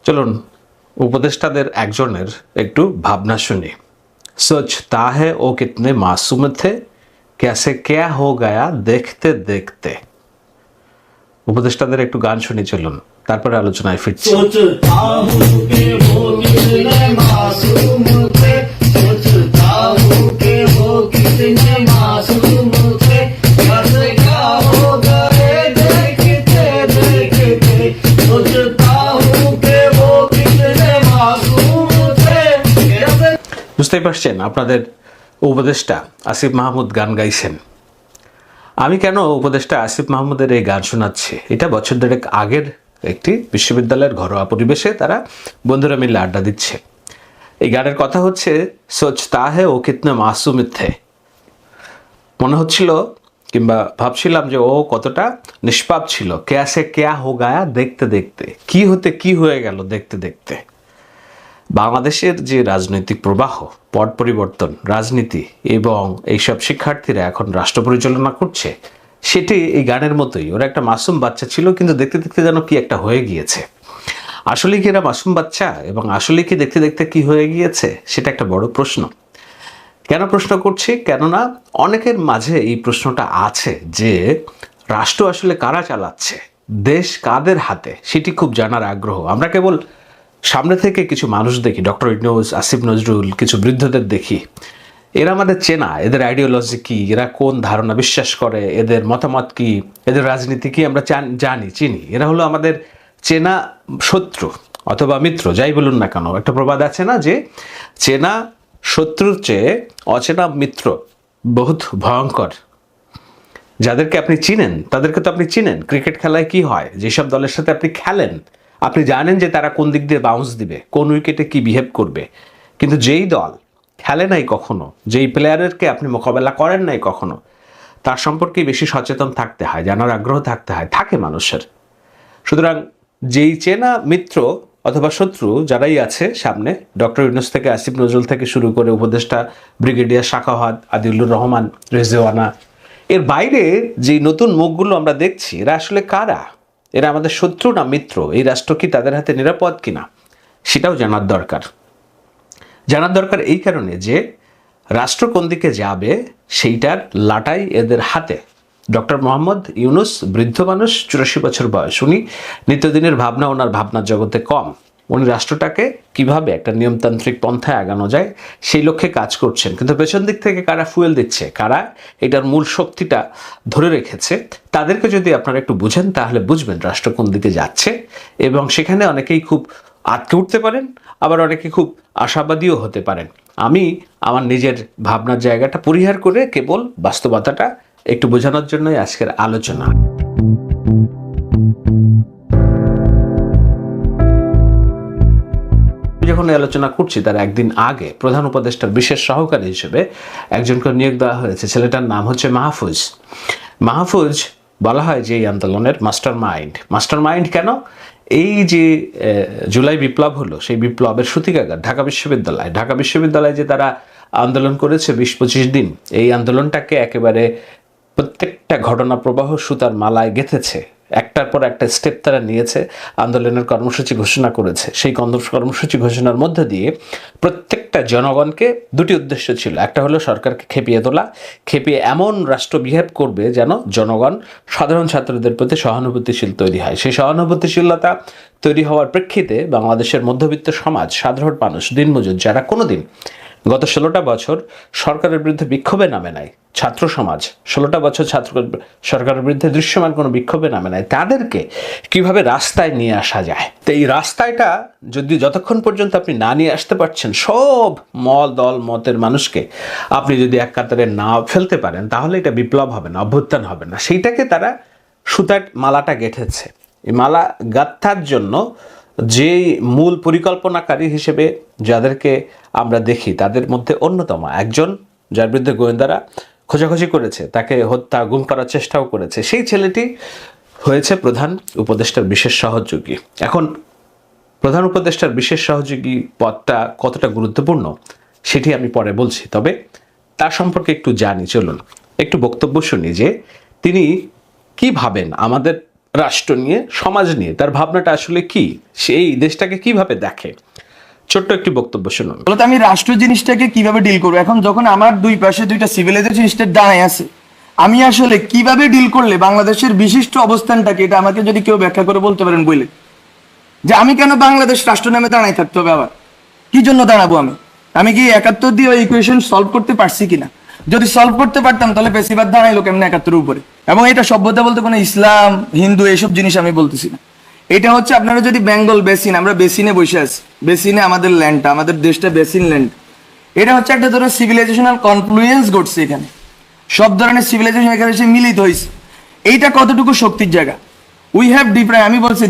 চলুন উপদেষ্টাদের একজনের একটু ভাবনা শুনি। सोचता है वो कितने मासूम थे, कैसे क्या हो गया देखते देखते। উপদেষ্টাদের একটু গান শুনি, চলুন তারপরে আলোচনায় ফিরছি। सोचता हूँ कि वो कितने मासूम थे, सोचता हूँ कि वो कितने मासूम थे, कैसे क्या हो गए देखते देखते, सोचता हूँ कि वो कितने मासूम थे, कैसे। বুঝতেই পারছেন, আপনাদের উপদেষ্টা আসিফ মাহমুদ গান গাইছেন। আমি কেন উপদেষ্টা আসিফ মাহমুদের এই গান শোনাচ্ছি? এটা বছর দেড়েক আগের একটি বিশ্ববিদ্যালয়ের ঘরোয়া পরিবেশে তারা বন্ধুরা মিলে আড্ডা দিচ্ছে। এই গানের কথা হচ্ছে সোচতা হে ও কিতনে মাসুম থে। মনে হচ্ছিল কিংবা ভাবছিলাম যে ও কতটা নিষ্পাপ ছিল। ক্যাসে ক্যা হো গায়া দেখতে দেখতে, কি হতে কি হয়ে গেল দেখতে দেখতে। বাংলাদেশের যে রাজনৈতিক প্রবাহ, পট পরিবর্তন, রাজনীতি এবং এইসব শিক্ষার্থীরা এখন রাষ্ট্র পরিচালনা করছে, সেটি এই গানের মতোই। ওরা একটা মাসুম বাচ্চা ছিল, কিন্তু দেখতে দেখতে যেন কি একটা হয়ে গিয়েছে। আসলে কি এরা মাসুম বাচ্চা, এবং আসলে কি দেখতে দেখতে কি হয়ে গিয়েছে, সেটা একটা বড় প্রশ্ন। কেন প্রশ্ন করছি? কেননা অনেকের মাঝে এই প্রশ্নটা আছে যে রাষ্ট্র আসলে কারা চালাচ্ছে, দেশ কাদের হাতে, সেটি খুব জানার আগ্রহ। আমরা কেবল সামনে থেকে কিছু মানুষ দেখি, ডক্টর ইউনূস, আসিফ নজরুল, কিছু বৃদ্ধদের দেখি। এরা আমাদের চেনা, এদের আইডিওলজি কি, এরা কোন ধারণা বিশ্বাস করে, এদের মতামত কি, এদের রাজনীতি কি, আমরা জানি, চিনি। এরা হলো আমাদের চেনা শত্রু অথবা মিত্র, যাই বলুন না কেন। একটা প্রবাদ আছে না যে চেনা শত্রুর চেয়ে অচেনা মিত্র বহুত ভয়ঙ্কর। যাদেরকে আপনি চিনেন তাদেরকে তো আপনি চিনেন। ক্রিকেট খেলায় কি হয়, যেসব দলের সাথে আপনি খেলেন আপনি জানেন যে তারা কোন দিক দিয়ে বাউন্স দিবে, কোন উইকেটে কি বিহেভ করবে। কিন্তু যেই দল খেলে নাই কখনো, যেই প্লেয়ারেরকে আপনি মোকাবেলা করেন নাই কখনো, তার সম্পর্কে বেশি সচেতন থাকতে হয়, জানার আগ্রহ থাকতে হয়, থাকে মানুষের। সুতরাং যেই চেনা মিত্র অথবা শত্রু যারাই আছে সামনে, ডক্টর ইউনূস থেকে আসিফ নজরুল থেকে শুরু করে উপদেষ্টা ব্রিগেডিয়ার সাখাওয়াত, আদিউল্লুর রহমান, রেজওয়ানা, এর বাইরে যে নতুন মুখগুলো আমরা দেখছি, এরা আসলে কারা? এরা আমাদের শত্রু না মিত্র? এই রাষ্ট্র কি তাদের হাতে নিরাপদ কিনা, সেটাও জানার দরকার। জানার দরকার এই কারণে যে রাষ্ট্র কোন দিকে যাবে সেইটার লাটাই এদের হাতে। ডক্টর মোহাম্মদ ইউনূস বৃদ্ধ মানুষ, 84 বছর বয়স। উনি নিত্যদিনের ভাবনা, ওনার ভাবনার জগতে কম। উনি রাষ্ট্রটাকে কিভাবে একটা নিয়মতান্ত্রিক পন্থায় আগানো যায় সেই লক্ষ্যে কাজ করছেন। কিন্তু পেছন দিক থেকে কারা ফুয়েল দিচ্ছে, কারা এটার মূল শক্তিটা ধরে রেখেছে, তাদেরকে যদি আপনারা একটু বুঝেন তাহলে বুঝবেন রাষ্ট্র কোন দিকে যাচ্ছে। এবং সেখানে অনেকেই খুব আটকে উঠতে পারেন, আবার অনেকে খুব আশাবাদীও হতে পারেন। আমি আমার নিজের ভাবনার জায়গাটা পরিহার করে কেবল বাস্তবতাটা একটু বোঝানোর জন্যই আজকের আলোচনা। যখন এই আলোচনা করছি তার একদিন আগে প্রধান উপদেষ্টার বিশেষ সহকারী হিসেবে একজনকে নিয়োগ দেওয়া হয়েছে। ছেলেটার নাম হচ্ছে মাহফুজ। মাহফুজ বলা হয় যে এই আন্দোলনের মাস্টার মাইন্ড। কেন? এই যে জুলাই বিপ্লব হলো, সেই বিপ্লবের সূতিকাগার ঢাকা বিশ্ববিদ্যালয়ে যে তারা আন্দোলন করেছে 20-25 দিন, এই আন্দোলনটাকে একেবারে প্রত্যেকটা ঘটনা প্রবাহ সুতার মালায় গেঁথেছে। একটার পর একটা স্টেপ তারা নিয়েছে, আন্দোলনের কর্মসূচি ঘোষণা করেছে। সেই কর্মসূচি ঘোষণার মধ্যে দিয়ে প্রত্যেকটা জনগণকে দুটি উদ্দেশ্য ছিল। একটা হলো সরকারকে খেপিয়ে তোলা, খেপিয়ে এমন রাষ্ট্র বিহেভ করবে যেন জনগণ, সাধারণ ছাত্রদের প্রতি সহানুভূতিশীল তৈরি হয়। সেই সহানুভূতিশীলতা তৈরি হওয়ার প্রেক্ষিতে বাংলাদেশের মধ্যবিত্ত সমাজ, সাধারণ মানুষ, দিনমজুর, যারা কোনোদিন গত 16টা বছর সরকারের বিরুদ্ধে বিক্ষোভে নামে নাই, ছাত্র সমাজ 16টা বছর সরকারের বিরুদ্ধে দৃশ্যমান কোনো বিক্ষোভে নামে নাই, তাদেরকে কিভাবে রাস্তায় নিয়ে আসা যায়। তো এই রাস্তায়টা যতক্ষণ পর্যন্ত আপনি না নিয়ে আসতে পারছেন, সব দল মতের মানুষকে আপনি যদি এক কাতারে না ফেলতে পারেন, তাহলে এটা বিপ্লব হবে না, অভ্যুত্থান হবে না। সেইটাকে তারা সুতার মালাটা গেঁথেছে। এই মালা গাঁথার জন্য যে মূল পরিকল্পনাকারী হিসেবে যাদেরকে আমরা দেখি, তাদের মধ্যে অন্যতম একজন, যার বিরুদ্ধে গোয়েন্দারা খোঁজাখুঁজি করেছে, তাকে হত্যা, গুম করার চেষ্টাও করেছে, সেই ছেলেটি হয়েছে প্রধান উপদেষ্টার বিশেষ সহযোগী। এখন প্রধান উপদেষ্টার বিশেষ সহযোগী পদটা কতটা গুরুত্বপূর্ণ সেটি আমি পরে বলছি, তবে তার সম্পর্কে একটু জানি। চলুন একটু বক্তব্য শুনি যে তিনি কি ভাবেন আমাদের রাষ্ট্র নিয়ে, সমাজ নিয়ে তার ভাবনাটা আসলে কি, সেই দেশটাকে কিভাবে দেখে, ছোট্ট একটি বক্তব্য শুনুন। বলতো আমি রাষ্ট্র জিনিসটাকে কিভাবে ডিল করবো, এখন যখন আমার দুই পাশে দুইটা সিভিলাইজেশন স্টেট দাঁড়ায় আছে, আমি আসলে কিভাবে ডিল করলে বাংলাদেশের বিশিষ্ট অবস্থানটাকে, এটা আমাকে যদি কেউ ব্যাখ্যা করে বলতে পারেন বলে, যে আমি কেন বাংলাদেশ রাষ্ট্র নামে দাঁড়ায় থাকতে হবে, আবার কি জন্য দাঁড়াবো, আমি কি 71 দিয়ে ওই ইকুয়েশন সলভ করতে পারছি কিনা? যদি সলভ করতে পারতাম তাহলে বেশিরভাগ দাঁড়াইলো কেমন 71 উপরে। এবং এটা সভ্যতা বলতে কোনো ইসলাম হিন্দু এইসব জিনিস আমি বলতেছি না, এটা হচ্ছে আপনারা যদি বেঙ্গল বেসিন, আমরা বেসিনে বসে আছি, বেসিনে আমাদের ল্যান্ডটা, আমাদের দেশটা বেসিন ল্যান্ড, এটা হচ্ছে একটা ধরনের সিভিলাইজেশনাল কনফ্লুয়েন্স ঘটছে এখানে, সব ধরনের সিভিলাইজেশন এখানে এসে মিলিত হয়েছে। এইটা কতটুকু শক্তির জায়গা? উই হ্যাভ ডিফারেন্ট, আমি বলছি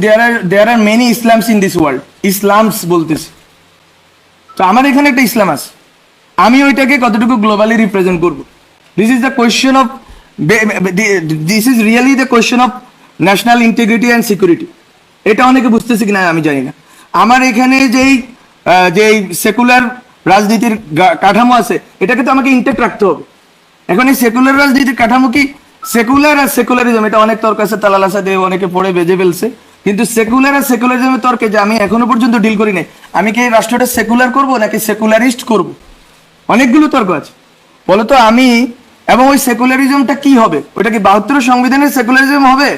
there are many Islams in this world, Islams বলতেছি, তো আমার এখানে একটা ইসলাম আছে, আমি ওইটাকে কতটুকু গ্লোবালি রিপ্রেজেন্ট করব? This is the question of, this is really the question of national integrity and security. এটা অনেকে বুঝতেছে কিনা আমি জানি না। আমার এখানে যেই সেকুলার রাজনীতির কাঠামো আছে, এটাকে তো আমাকে ইনটেক্ট রাখতে হবে। এখন এই সেকুলার রাজনীতির কাঠামো কি, সেকুলার আর সেকুলারিজম, এটা অনেক তর্ক আছে, তালালাসা দিয়ে অনেকে পড়ে বেজে ফেলছে, কিন্তু সেকুলার আর সেকুলারিজমের তর্কে যে আমি এখনো পর্যন্ত ডিল করি নাই, আমি কি এই রাষ্ট্রটা সেকুলার করব নাকি সেকুলারিস্ট করব, অনেকগুলো তর্ক আছে। বলতো আমি, এবং ওই সেকুলারিজমটা কি হবে, ওটা কি 72 সংবিধানের সেকুলারিজম হবে,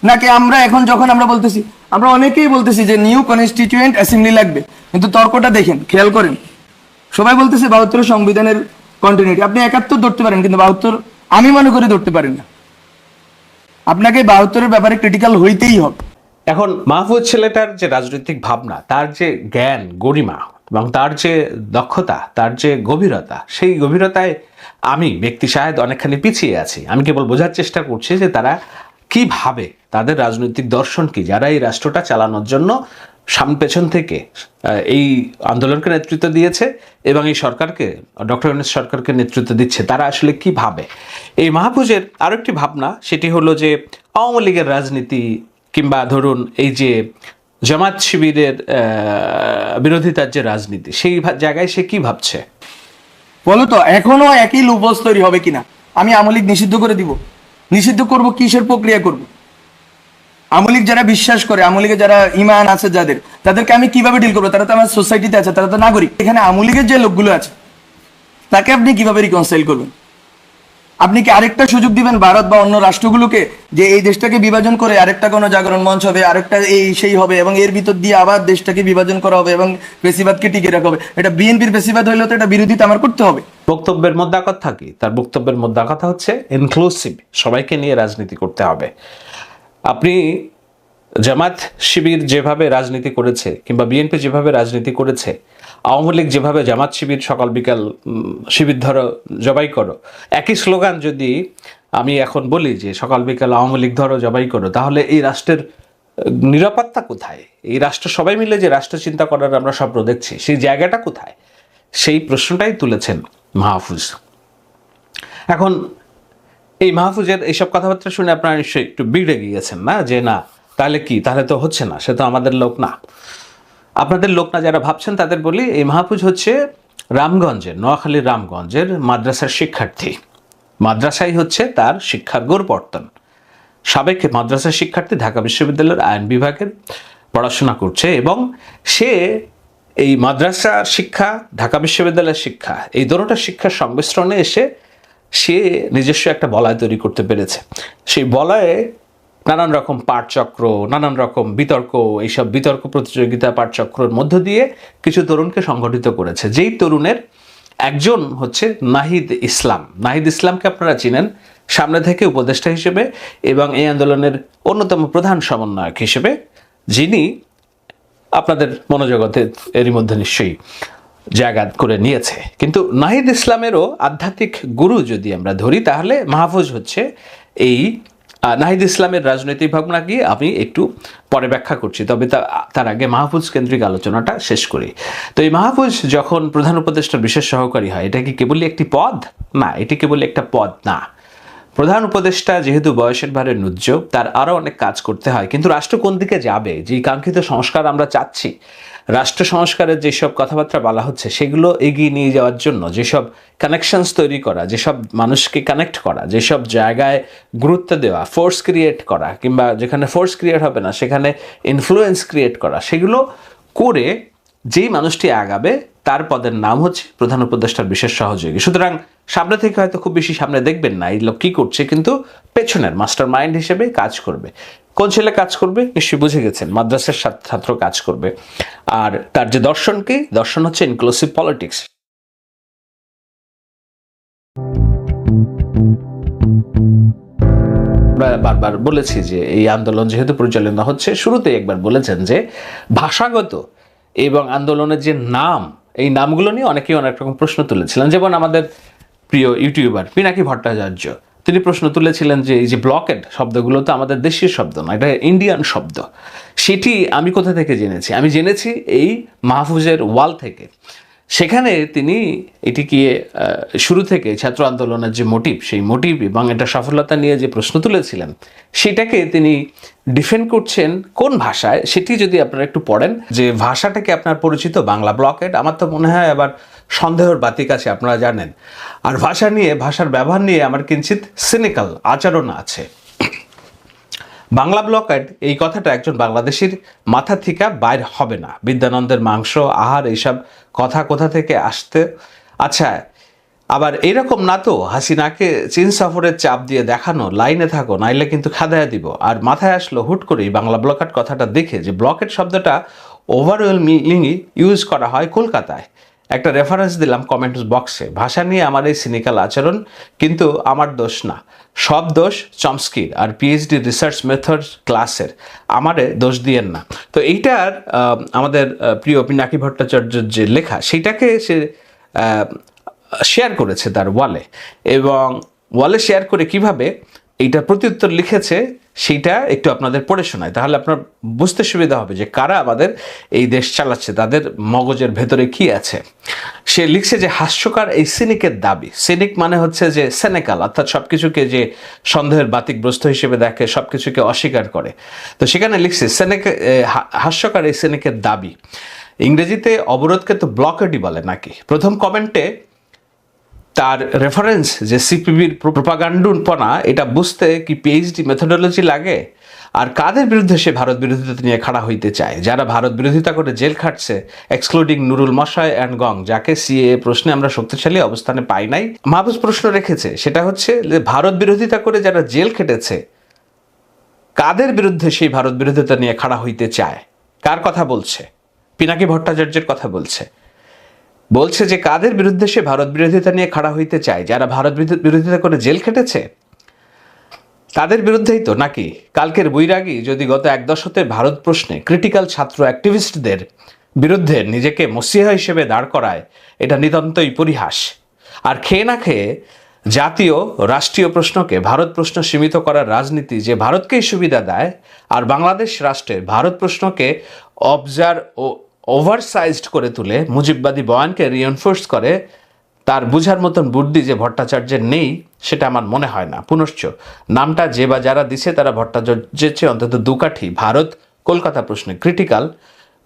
নাকি আমরা এখন যখন আমরা বলতেছি, আমরা অনেকেই বলতেছি যে নিউ কনস্টিটিউয়েন্ট অ্যাসেম্বলি লাগবে, কিন্তু তর্কটা দেখেন, খেয়াল করেন, সবাই বলতেছে 72 সংবিধানের কন্টিনিউটি। আপনি 71 ধরতে পারেন, কিন্তু 72 আমি মনে করি ধরতে পারেন না, আপনাকে 72-এর ব্যাপারে ক্রিটিক্যাল হইতেই হবে। এখন মাহফুজ ছেলেটার যে রাজনৈতিক ভাবনা, তার যে জ্ঞান গরিমা এবং তার যে দক্ষতা, তার যে গভীরতা, সেই গভীরতায় আমি ব্যক্তি শাহেদ অনেকখানি পিছিয়ে আছি। আমি কেবল বোঝার চেষ্টা করছি যে তারা কি ভাবে, তাদের রাজনৈতিক দর্শন কি, যারা এই রাষ্ট্রটা চালানোর জন্য সামনে পেছন থেকে এই আন্দোলনকে নেতৃত্ব দিয়েছে এবং এই সরকারকে, ডক্টর ইউনূস সরকারকে নেতৃত্ব দিচ্ছে, তারা আসলে কি ভাবে। এই মাহফুজের আরেকটি ভাবনা, সেটি হলো যে আওয়ামী লীগের রাজনীতি কিংবা ধরুন এই যে জামাত শিবিরের বিরোধিতার যে রাজনীতি, সেই জায়গায় সে কি ভাবছে। বলো তো এখনো একই লুপস তৈরি হবে কিনা? আমি আওয়ামী লীগ নিষিদ্ধ করে দিব, নিষিদ্ধ করব কিসের প্রক্রিয়া করব? আওয়ামী লীগ যারা বিশ্বাস করে, আওয়ামী লীগের যারা ইমান আছে যাদের, তাদেরকে আমি কিভাবে ডিল করবো? তারা তো আমার সোসাইটিতে আছে, তারা তো নাগরিক। এখানে আওয়ামী লীগের যে লোকগুলো আছে তাকে আপনি কিভাবে রিকনসাইল করবেন? আপনি কি আরেকটা সুযোগ দিবেন ভারত বা অন্য রাষ্ট্রগুলোকে, যে এই দেশটাকে বিভাজন করে আরেকটা কোনো জাগরণ মঞ্চ হবে, আরেকটা এই সেই হবে, এবং এর ভিতর দিয়ে আবার দেশটাকে বিভাজন করা হবে এবং ফ্যাসিবাদকে টিকে রাখা হবে? এটা বিএনপির ফ্যাসিবাদ হইলে তো এটা বিরোধিতা আমার করতে হবে। বক্তব্যের মধ্যে কথা কি? তার বক্তব্যের মধ্যে কথা হচ্ছে ইনক্লুসিভ, সবাইকে নিয়ে রাজনীতি করতে হবে। আপনি জামাত শিবির যেভাবে রাজনীতি করেছে কিংবা বিএনপি যেভাবে রাজনীতি করেছে, আওয়ামী লীগ যেভাবে জামাত শিবির সকাল বিকাল শিবির ধরো জবাই করো, একই স্লোগান যদি আমি এখন বলি যে সকাল বিকাল আওয়ামী লীগ ধরো জবাই করো, তাহলে এই রাষ্ট্রের নিরাপত্তা কোথায়? এই রাষ্ট্র সবাই মিলে যে রাষ্ট্র চিন্তা করার আমরা স্বপ্ন দেখছি, সেই জায়গাটা কোথায়? সেই প্রশ্নটাই তুলেছেন মাহফুজ। এখন এই মাহফুজের এইসব কথাবার্তা শুনে আপনারা নিশ্চয়ই একটু বিগড়ে গিয়েছেন না, যে না তাহলে কি, তাহলে তো হচ্ছে না, সে তো আমাদের লোক না। আপনাদের লোক না যারা ভাবছেন তাদের বলি, এই মাহফুজ হচ্ছে রামগঞ্জের, নোয়াখালীর রামগঞ্জের মাদ্রাসার শিক্ষার্থী। মাদ্রাসাই হচ্ছে তার শিক্ষার গোড়পর্তন। সাবেক মাদ্রাসার শিক্ষার্থী, ঢাকা বিশ্ববিদ্যালয়ের আইন বিভাগের পড়াশোনা করছে এবং সে এই মাদ্রাসা শিক্ষা, ঢাকা বিশ্ববিদ্যালয়ের শিক্ষা, এই দুটোটা শিক্ষার সংমিশ্রণে এসে সে নিজস্ব একটা বলয় তৈরি করতে পেরেছে। সেই বলয়ে নানান রকম পাঠচক্র, নানান রকম বিতর্ক, এইসব বিতর্ক প্রতিযোগিতা পাঠচক্রের মধ্য দিয়ে কিছু তরুণকে সংগঠিত করেছে। যেই তরুণের একজন হচ্ছে নাহিদ ইসলাম। নাহিদ ইসলামকে আপনারা চিনেন সামনে থেকে উপদেষ্টা হিসেবে এবং এই আন্দোলনের অন্যতম প্রধান সমন্বয়ক হিসেবে, যিনি আপনাদের মনোজগতে এরই মধ্যে নিশ্চয়ই জায়গা করে নিয়েছে। কিন্তু নাহিদ ইসলামেরও আধ্যাত্মিক গুরু যদি আমরা ধরি, তাহলে মাহফুজ হচ্ছে এই নাহিদ ইসলামের রাজনৈতিক ভাবনা কি আমি একটু পরে ব্যাখ্যা করছি, তবে তার আগে মাহফুজ কেন্দ্রিক আলোচনাটা শেষ করি। তো এই মাহফুজ যখন প্রধান উপদেষ্টার বিশেষ সহকারী হয়, এটা কি কেবলই একটি পদ? না, এটি কেবল একটা পদ না। প্রধান উপদেষ্টা যেহেতু বয়সের ভারে নুজ্জ, তার আরও অনেক কাজ করতে হয়, কিন্তু রাষ্ট্র কোন দিকে যাবে, যে কাঙ্ক্ষিত সংস্কার আমরা চাচ্ছি, রাষ্ট্র সংস্কারের যেসব কথাবার্তা বলা হচ্ছে সেগুলো এগিয়ে নিয়ে যাওয়ার জন্য যেসব কানেকশনস তৈরি করা, যেসব মানুষকে কানেক্ট করা, যেসব জায়গায় গুরুত্ব দেওয়া, ফোর্স ক্রিয়েট করা, কিংবা যেখানে ফোর্স ক্রিয়েট হবে না সেখানে ইনফ্লুয়েন্স ক্রিয়েট করা, সেগুলো করে যেই মানুষটি আগাবে তার পদের নাম হচ্ছে প্রধান উপদেষ্টার বিশেষ সহযোগী। সুতরাং সামনে থেকে হয়তো খুব বেশি সামনে দেখবেন না এই লোক কী করছে, কিন্তু পেছনের মাস্টার মাইন্ড হিসেবে কাজ করবে। কোন ছেলে কাজ করবে নিশ্চয়ই বুঝে গেছেন, মাদ্রাসার ছাত্র কাজ করবে। আর তার যে দর্শন কি, দর্শন হচ্ছে ইনক্লুসিভ পলিটিক্স। বারবার বলেছি যে এই আন্দোলন যেহেতু পরিচালনা হচ্ছে, শুরুতেই একবার বলেছেন যে ভাষাগত এবং আন্দোলনের যে নাম, এই নামগুলো নিয়ে অনেকেই অনেক রকম প্রশ্ন তুলেছিলেন। যেমন আমাদের প্রিয় ইউটিউবার পিনাকি ভট্টাচার্য, তিনি প্রশ্ন তুলেছিলেন যে এই যে ব্লকেড শব্দগুলো তো আমাদের দেশীয় শব্দ না, এটা ইন্ডিয়ান শব্দ। সেটি আমি কোথা থেকে জেনেছি? আমি জেনেছি এই মাহফুজের ওয়াল থেকে। সেখানে তিনি এটিকে শুরু থেকে ছাত্র আন্দোলনের যে মোটিভ, সেই মোটিভ এবং এটা সফলতা নিয়ে যে প্রশ্ন তুলেছিলেন, সেটাকে তিনি ডিফেন্ড করছেন কোন ভাষায়, সেটি যদি আপনারা একটু পড়েন, যে ভাষাটাকে আপনার পরিচিত বাংলা ব্লকেড, আমার তো মনে হয় আবার সন্দেহের বাতিক আছে, আপনারা জানেন। আর ভাষা নিয়ে, ভাষার ব্যবহার নিয়ে আমার কিঞ্চিত সিনিক্যাল আচরণ আছে। বাংলা ব্লকেড এই কথাটা একজন বাংলাদেশির মাথা থেকে বাইর হবে না। বিদ্যানন্দের মাংস আহার এইসব কথা কোথা থেকে আসতে। আচ্ছা, আবার এরকম না তো হাসিনাকে চীন সফরের চাপ দিয়ে দেখানো, লাইনে থাকো নাইলে কিন্তু খাদায়া দিব, আর মাথায় আসলো হুট করেই বাংলা ব্লকেট কথাটা দেখে যে ব্লকেট শব্দটা ওভারওয়েলমিংলি ইউজ করা হয় কলকাতায়। একটা রেফারেন্স দিলাম কমেন্টস বক্সে। ভাষা নিয়ে আমার এই সিনিক্যাল আচরণ কিন্তু আমার দোষ না, সব দোষ চমস্কির আর পিএইচডি রিসার্চ মেথড ক্লাসের, আমারে দোষ দিয়েন না। তো এইটার আমাদের প্রিয় পিনাকি ভট্টাচার্যের যে লেখা, সেইটাকে সে শেয়ার করেছে তার ওয়ালে, এবং ওয়ালে শেয়ার করে কিভাবে এইটা প্রত্যুত্তর লিখেছে সেইটা একটু আপনাদের পড়ে শোনায়, তাহলে আপনার বুঝতে সুবিধা হবে যে কারা আমাদের এই দেশ চালাচ্ছে, তাদের মগজের ভেতরে কি আছে। সে লিখছে যে হাস্যকর এই সিনিকের দাবি, সিনিক মানে হচ্ছে যে সেনেকাল, অর্থাৎ সব কিছুকে যে সন্দেহের বাতিকগ্রস্ত হিসেবে দেখে, সব কিছুকে অস্বীকার করে। তো সেখানে লিখছে হাস্যকর এই সিনিকের দাবি, ইংরেজিতে অবরোধকে তো ব্লকেডই বলে নাকি। প্রথম কমেন্টে তার রেফারেন্স যে সিপিবির প্রোপাগান্ডুপনা, এটা বুঝতে কি পিএইচডি মেথোডোলজি লাগে? আর কাদের বিরুদ্ধে সে ভারত বিরোধিতা নিয়ে খাড়া হইতে চায়? যারা ভারত বিরোধিতা করে জেল খাটছে, এক্সক্লুডিং নুরুল মশাই অ্যান্ড গং, যাকে সিএএ প্রশ্নে আমরা শক্তিশালী অবস্থানে পাই নাই। মাহফুজ প্রশ্ন রেখেছে, সেটা হচ্ছে যে ভারত বিরোধিতা করে যারা জেল খেটেছে, কাদের বিরুদ্ধে সেই ভারত বিরোধিতা নিয়ে খাড়া হইতে চায়? কার কথা বলছে? পিনাকি ভট্টাচার্যের কথা বলছে। বলছে যে কাদের বিরুদ্ধে সে ভারত বিরোধিতা নিয়ে খাড়া হইতে চায়, যারা ভারত বিরোধিতা করে জেল খেটেছে তাদের বিরুদ্ধেই তো নাকি? কালকের বৈরাগী যদি গত এক দশকে ভারত প্রশ্নে ক্রিটিক্যাল ছাত্র অ্যাক্টিভিস্টদের বিরুদ্ধে নিজেকে মসিহা হিসেবে দাঁড় করায়, এটা নিতান্তই পরিহাস। আর খেয়ে না খেয়ে জাতীয় রাষ্ট্রীয় প্রশ্নকে ভারত প্রশ্ন সীমিত করার রাজনীতি যে ভারতকেই সুবিধা দেয়, আর বাংলাদেশ রাষ্ট্রের ভারত প্রশ্নকে ওভারসাইজড করে তুলে মুজিববাদী বয়ানকে রিএনফোর্স করে, তার বুঝার মতন বুদ্ধি যে ভট্টাচার্যের নেই, সেটা আমার মনে হয় না। পুনশ্চ নামটা যে বা যারা দিছে তারা ভট্টাচার্যের চেয়ে অন্তত দুকাঠি ভারত কলকাতা প্রশ্নে ক্রিটিক্যাল।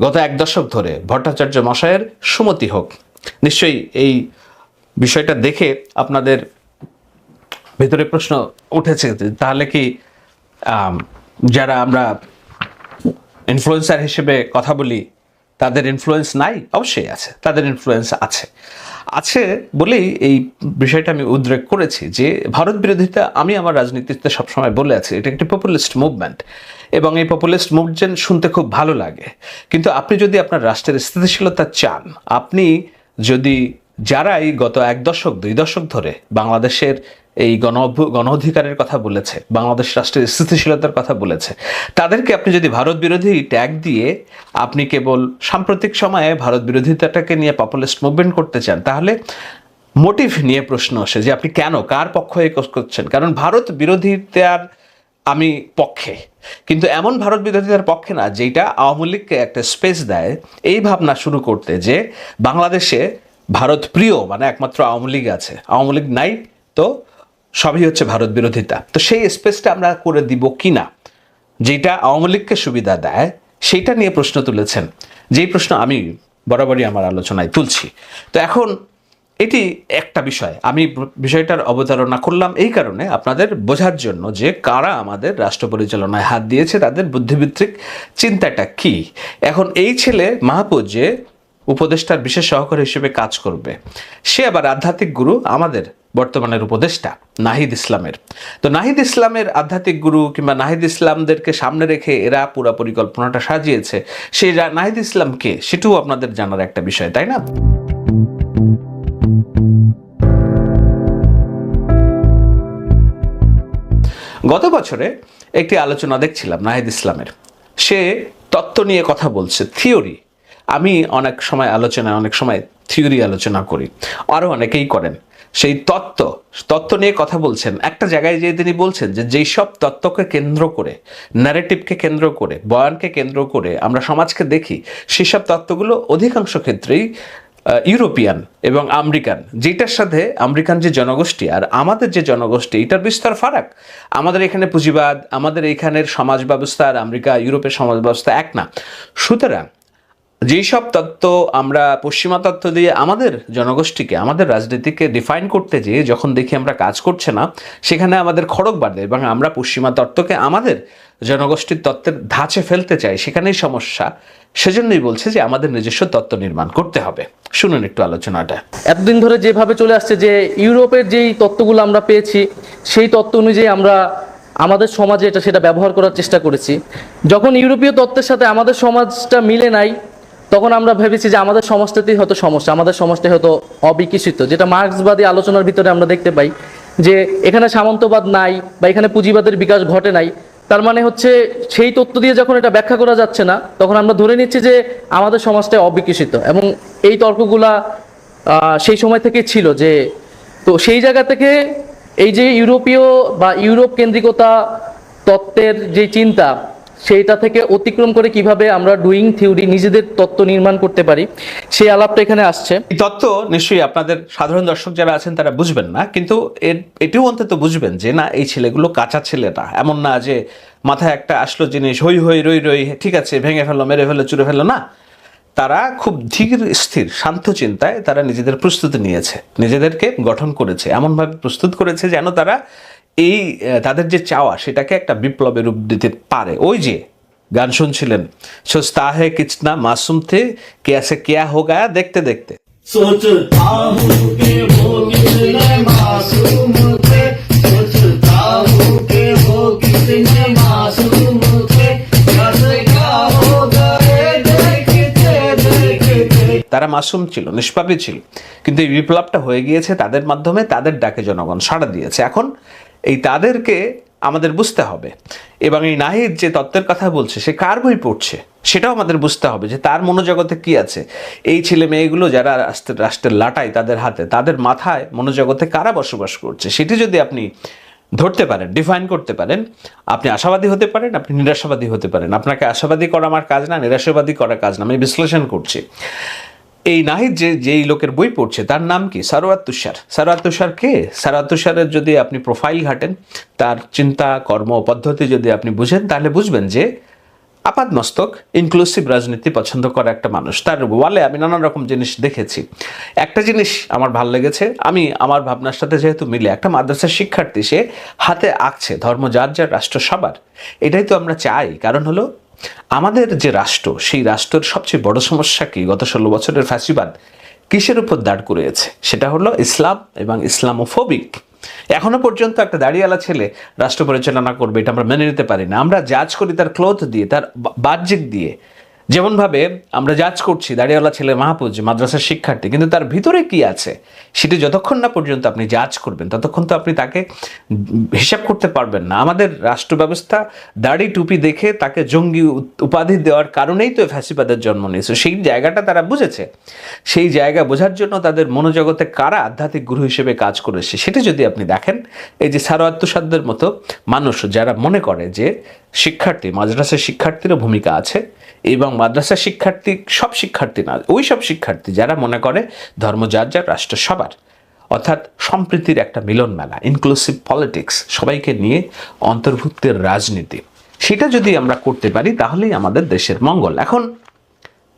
গত এক দশক ধরে ভট্টাচার্য মশায়ের সুমতি হোক। নিশ্চয়ই এই বিষয়টা দেখে আপনাদের ভেতরে প্রশ্ন উঠেছে, তাহলে কি যারা আমরা ইনফ্লুয়েন্সার হিসেবে কথা বলি তাদের ইনফ্লুয়েন্স নাই? অবশ্যই আছে, তাদের ইনফ্লুয়েন্স আছে বলেই এই বিষয়টা আমি উদ্রেক করেছি যে ভারত বিরোধিতা, আমি আমার রাজনীতিতে সবসময় বলে আছি, এটা একটি পপুলিস্ট মুভমেন্ট, এবং এই পপুলিস্ট মুভমেন্ট শুনতে খুব ভালো লাগে। কিন্তু আপনি যদি আপনার রাষ্ট্রের স্থিতিশীলতা চান, আপনি যদি যারাই গত এক দশক দুই দশক ধরে বাংলাদেশের এই গণ অধিকারের কথা বলেছে, বাংলাদেশ রাষ্ট্রের স্থিতিশীলতার কথা বলেছে, তাদেরকে আপনি যদি ভারত বিরোধী ট্যাগ দিয়ে আপনি কেবল সাম্প্রতিক সময়ে ভারত বিরোধিতাটাকে নিয়ে পপুলিস্ট মুভমেন্ট করতে চান, তাহলে মোটিভ নিয়ে প্রশ্ন আসে যে আপনি কেন, কার পক্ষে করছেন। কারণ ভারত বিরোধিতার আমি পক্ষে, কিন্তু এমন ভারত বিরোধিতার পক্ষে না যেটা আওয়ামী লীগকে একটা স্পেস দেয় এই ভাবনা শুরু করতে যে বাংলাদেশে ভারত প্রিয় মানে একমাত্র আওয়ামী লীগ আছে, আওয়ামী লীগ নাই তো সবই হচ্ছে ভারত বিরোধিতা। তো সেই স্পেসটা আমরা করে দিব কি না, যেটা আওয়ামী লীগকে সুবিধা দেয়, সেইটা নিয়ে প্রশ্ন তুলেছেন, যেই প্রশ্ন আমি বরাবরই আমার আলোচনায় তুলছি। তো এখন এটি একটা বিষয়, আমি বিষয়টার অবতারণা করলাম এই কারণে আপনাদের বোঝার জন্য যে কারা আমাদের রাষ্ট্র পরিচালনায় হাত দিয়েছে, তাদের বুদ্ধিবৃত্তিক চিন্তাটা কি। এখন এই ছেলে মাহফুজ যে উপদেষ্টার বিশেষ সহকারী হিসেবে কাজ করবে, সে আবার আধ্যাত্মিক গুরু আমাদের বর্তমানের উপদেষ্টা নাহিদ ইসলামের। তো নাহিদ ইসলামের আধ্যাত্মিক গুরু কিংবা নাহিদ ইসলামদেরকে সামনে রেখে এরা পুরো পরিকল্পনাটা সাজিয়েছে। সেই নাহিদ ইসলাম কে, সেটাও আপনাদের জানার একটা বিষয়, তাই না? গত বছরে একটি আলোচনা দেখছিলাম নাহিদ ইসলামের, সে তত্ত্ব নিয়ে কথা বলছে, থিওরি। আমি অনেক সময় থিওরি আলোচনা করি, আরও অনেকেই করেন। সেই তত্ত্ব নিয়ে কথা বলছেন, একটা জায়গায় যেয়ে তিনি বলছেন যে যেই সব তত্ত্বকে কেন্দ্র করে, ন্যারেটিভকে কেন্দ্র করে, বয়ানকে কেন্দ্র করে আমরা সমাজকে দেখি, সেসব তত্ত্বগুলো অধিকাংশ ক্ষেত্রেই ইউরোপিয়ান এবং আমেরিকান, যেটার সাথে আমেরিকান যে জনগোষ্ঠী আর আমাদের যে জনগোষ্ঠী, এটার বিস্তর ফারাক। আমাদের এখানে পুঁজিবাদ, আমাদের এইখানের সমাজ ব্যবস্থা আর আমেরিকা ইউরোপের সমাজ ব্যবস্থা এক না। সুতরাং যেই সব তত্ত্ব আমরা পশ্চিমা তত্ত্ব দিয়ে আমাদের জনগোষ্ঠীকে, আমাদের রাজনীতিকে ডিফাইন করতে যেয়ে যখন দেখি আমরা কাজ করছে না, সেখানে আমাদের খড়গ বাঁধে এবং আমরা পশ্চিমা তত্ত্বকে আমাদের জনগোষ্ঠীর তত্ত্বের ধাঁচে ফেলতে চাই, সেখানেই সমস্যা। সেজন্যই বলছে যে আমাদের নিজস্ব তত্ত্ব নির্মাণ করতে হবে। শুনুন একটু আলোচনাটা। এতদিন ধরে যেভাবে চলে আসছে যে ইউরোপের যেই তত্ত্বগুলো আমরা পেয়েছি, সেই তত্ত্ব অনুযায়ী আমরা আমাদের সমাজে সেটা ব্যবহার করার চেষ্টা করেছি। যখন ইউরোপীয় তত্ত্বের সাথে আমাদের সমাজটা মিলে নাই, তখন আমরা ভেবেছি যে আমাদের সমাজটাতেই হয়তো সমস্যা, আমাদের সমাজটা হয়তো অবিকশিত। যেটা মার্ক্সবাদী আলোচনার ভিতরে আমরা দেখতে পাই যে এখানে সামন্তবাদ নাই বা এখানে পুঁজিবাদের বিকাশ ঘটে নাই। তার মানে হচ্ছে সেই তত্ত্ব দিয়ে যখন এটা ব্যাখ্যা করা যাচ্ছে না, তখন আমরা ধরে নিচ্ছি যে আমাদের সমাজটা অবিকশিত। এবং এই তর্কগুলা সেই সময় থেকে ছিল যে, তো সেই জায়গা থেকে এই যে ইউরোপীয় বা ইউরোপ কেন্দ্রিকতা তত্ত্বের যে চিন্তা, সেইটা থেকে অতিক্রম করে কিভাবে আমরা ডুইং থিওরি নিজেদের তত্ত্ব নির্মাণ করতে পারি, সেই আলাপটা এখানে আসছে। এই তত্ত্ব নিশ্চয়ই আপনাদের সাধারণ দর্শক যারা আছেন তারা বুঝবেন না, কিন্তু এটিও অন্তত বুঝবেন যে না, এই ছেলেগুলো কাঁচা ছেলে না। এমন না যে মাথায় একটা আসলো জিনিস হই হই রই রই, ঠিক আছে ভেঙে ফেললো, মেরে ফেললো, চুরে ফেললো, না। তারা খুব ধীর স্থির শান্ত চিন্তায় তারা নিজেদের প্রস্তুতি নিয়েছে, নিজেদেরকে গঠন করেছে, এমনভাবে প্রস্তুত করেছে যেন তারা এই তাদের যে চাওয়া সেটাকে একটা বিপ্লবের রূপ দিতে পারে। ওই যে গান শুনছিলেন, সোচতা হে কিচনা মাসুম থে कैसे क्या हो गया देखते देखते। सोचता हूँ कि वो कितने मासूम थे, सोचता हूँ कि वो कितने मासूम थे, कैसे क्या हो गए देखते देखते। তারা মাসুম ছিল, নিষ্পাপী ছিল, কিন্তু এই বিপ্লবটা হয়ে গিয়েছে তাদের মাধ্যমে, তাদের ডাকে জনগণ সাড়া দিয়েছে। এখন এই তাদেরকে আমাদের বুঝতে হবে, এবং এই নাহিদ যে তত্ত্বের কথা বলছে সে কার বই পড়ছে সেটাও আমাদের বুঝতে হবে, যে তার মনোজগতে কি আছে। এই ছেলে মেয়েগুলো যারা রাষ্ট্রের লাটাই তাদের হাতে, তাদের মাথায় মনোজগতে কারা বসবাস করছে, সেটি যদি আপনি ধরতে পারেন, ডিফাইন করতে পারেন, আপনি আশাবাদী হতে পারেন, আপনি নিরাশাবাদী হতে পারেন। আপনাকে আশাবাদী করা আমার কাজ না, নিরাশাবাদী করা কাজ না, আমি বিশ্লেষণ করছি। এই নাহিদ যেই লোকের বই পড়ছে তার নাম কি? সারওয়ার তুষার। সারওয়ার তুষার কে? সারওয়ার তুষারের যদি আপনি প্রোফাইল ঘাটেন, তার চিন্তা কর্ম পদ্ধতি যদি আপনি বুঝেন, তাহলে বুঝবেন যে আপাতমস্তক ইনক্লুসিভ রাজনীতি পছন্দ করা একটা মানুষ। তার ওয়ালে আমি নানান রকম জিনিস দেখেছি। একটা জিনিস আমার ভালো লেগেছে, আমি আমার ভাবনার সাথে যেহেতু মিলে, একটা মাদ্রাসার শিক্ষার্থী সে হাতে আঁকছে ধর্ম যার যার, রাষ্ট্র সবার। এটাই তো আমরা চাই। কারণ হলো আমাদের যে রাষ্ট্র, সেই রাষ্ট্রের সবচেয়ে বড় সমস্যা কি? গত 16 বছরের ফ্যাসিবাদ কিসের উপর দাঁড় করিয়েছে? সেটা হলো ইসলাম এবং ইসলামোফোবিক। এখনো পর্যন্ত একটা দাড়িওয়ালা ছেলে রাষ্ট্র পরিচালনা করবে, এটা আমরা মেনে নিতে পারি না। আমরা জাজ করি তার ক্লোথ দিয়ে, তার বাহ্যিক দিয়ে। যেমনভাবে আমরা জাজ করছি দাড়িওয়ালা ছেলে মাহফুজ মাদ্রাসার শিক্ষার্থী, কিন্তু তার ভিতরে কি আছে সেটি যতক্ষণ না পর্যন্ত আপনি জাজ করবেন, ততক্ষণ তো আপনি তাকে হিসাব করতে পারবেন না। আমাদের রাষ্ট্র ব্যবস্থা দাড়ি টুপি দেখে তাকে জঙ্গি উপাধি দেওয়ার কারণেই তো ফ্যাসিবাদের জন্ম নিয়েছে। সেই জায়গাটা তারা বুঝেছে। সেই জায়গা বোঝার জন্য তাদের মনোজগতে কারা আধ্যাত্মিক গুরু হিসেবে কাজ করেছে সেটা যদি আপনি দেখেন, এই যে সারওয়ার তুষারদের মতো মানুষ যারা মনে করে যে শিক্ষার্থী, মাদ্রাসার শিক্ষার্থীরও ভূমিকা আছে, এবং মাদ্রাসা শিক্ষার্থী সব শিক্ষার্থী না, ওই সব শিক্ষার্থী যারা মনে করে ধর্ম যার যার, রাষ্ট্র সবার, অর্থাৎ সম্প্রীতির একটা মিলন মেলা, ইনক্লুসিভ পলিটিক্স, সবাইকে নিয়ে অন্তর্ভুক্তের রাজনীতি, সেটা যদি আমরা করতে পারি তাহলেই আমাদের দেশের মঙ্গল। এখন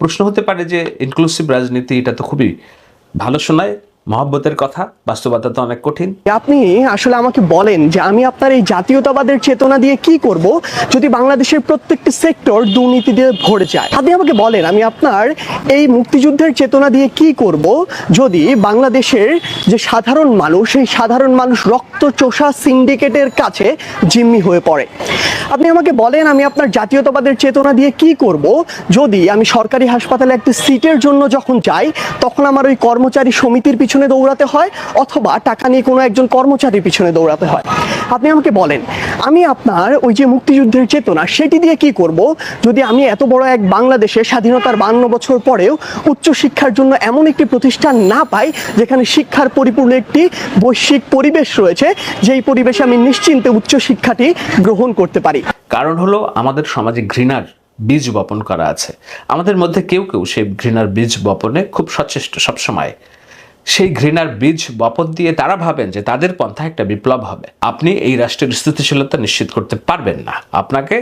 প্রশ্ন হতে পারে যে ইনক্লুসিভ রাজনীতি এটা তো খুবই ভালো শোনায়, মহব্বতের কথা, বাস্তবতা তো অনেক কঠিন। আপনি আসলে আমাকে বলেন যে আমি আপনার এই জাতীয়তাবাদের চেতনা দিয়ে কি করব যদি বাংলাদেশের প্রত্যেকটি সেক্টর দুর্নীতি দিয়ে ভরে যায়? আপনি আমাকে বলেন আমি আপনার এই মুক্তিযুদ্ধের চেতনা দিয়ে কি করব যদি বাংলাদেশের যে সাধারণ মানুষ, সেই সাধারণ মানুষ রক্তচোষা সিন্ডিকেটের কাছে জিম্মি হয়ে পড়ে? আপনি আমাকে বলেন আমি আপনার জাতীয়তাবাদের চেতনা দিয়ে কি করব যদি আমি সরকারি হাসপাতালে একটি সিটের জন্য যখন যাই তখন আমার ওই কর্মচারী সমিতির পিছনে দৌড়াতে হয় অথবা টাকা নিয়ে কোনো একজন কর্মচারীর পিছনে দৌড়াতে হয়? আপনি আমাকে বলেন আমি আপনার ওই যে মুক্তিযুদ্ধের চেতনা সেটি দিয়ে কি করব যদি আমি এত বড় এক বাংলাদেশে স্বাধীনতার 52 বছর পরেও উচ্চশিক্ষার জন্য এমন একটি প্রতিষ্ঠান না পাই যেখানে শিক্ষার পরিপূর্ণ একটি বৈশ্বিক পরিবেশ রয়েছে, যেই পরিবেশে আমি নিশ্চিন্তে উচ্চশিক্ষাটি গ্রহণ করতে পারি? কারণ হলো আমাদের সমাজে ঘৃণার বীজ বপন করা আছে। আমাদের মধ্যে কেউ কেউ সেই ঘৃণার বীজ বপনে খুব সচেষ্ট সবসময়। সেই ঘৃণার বীজ বপন দিয়ে তারা ভাবেন যে তাদের পন্থা একটা বিপ্লব হবে। আপনি এই রাষ্ট্রের স্থিতিশীলতা নিশ্চিত করতে পারবেন না। আপনাকে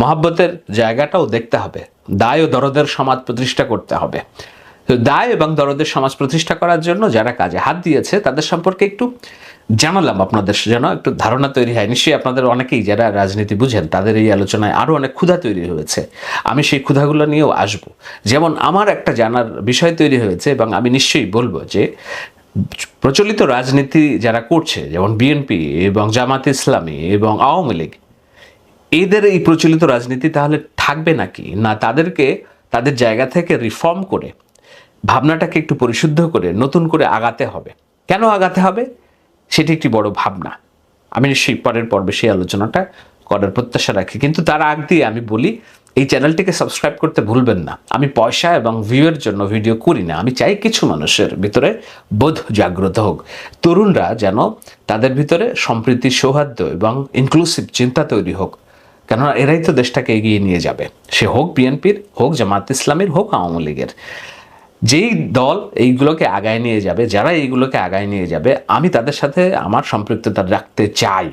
মহব্বতের জায়গাটাও দেখতে হবে, দায় ও দরদের সমাজ প্রতিষ্ঠা করতে হবে। তো দায় এবং দরদের সমাজ প্রতিষ্ঠা করার জন্য যারা কাজে হাত দিয়েছে তাদের সম্পর্কে একটু জানালাম, আপনাদের যেন একটু ধারণা তৈরি হয়। নিশ্চয়ই আপনাদের অনেকেই যারা রাজনীতি বুঝেন তাদের এই আলোচনায় আরও অনেক ক্ষুধা তৈরি হয়েছে। আমি সেই ক্ষুধাগুলো নিয়েও আসবো। যেমন আমার একটা জানার বিষয় তৈরি হয়েছে এবং আমি নিশ্চয়ই বলবো যে প্রচলিত রাজনীতি যারা করছে, যেমন বিএনপি এবং জামাত ইসলামী এবং আওয়ামী লীগ, এদের এই প্রচলিত রাজনীতি তাহলে থাকবে নাকি না তাদেরকে তাদের জায়গা থেকে রিফর্ম করে ভাবনাটাকে একটু পরিশুদ্ধ করে নতুন করে আগাতে হবে? কেন আগাতে হবে সেটি একটি বড় ভাবনা। আমি নিশ্চয়ই পরের পর্বে সেই আলোচনাটা করার প্রত্যাশা রাখি। কিন্তু তার আগ দিয়ে আমি বলি এই চ্যানেলটিকে সাবস্ক্রাইব করতে ভুলবেন না। আমি পয়সা এবং ভিউয়ের জন্য ভিডিও করি না। আমি চাই কিছু মানুষের ভিতরে বোধ জাগ্রত হোক, তরুণরা যেন তাদের ভিতরে সম্প্রীতি, সৌহার্দ্য এবং ইনক্লুসিভ চিন্তা তৈরি হোক। কেননা এরাই তো দেশটাকে এগিয়ে নিয়ে যাবে, সে হোক বিএনপির, হোক জামাত ইসলামীর, হোক আওয়ামী লীগের। যেই দল এইগুলোকে আগায় নিয়ে যাবে, যারা এইগুলোকে আগায় নিয়ে যাবে, আমি তাদের সাথে আমার সম্পৃক্ততা রাখতে চাই।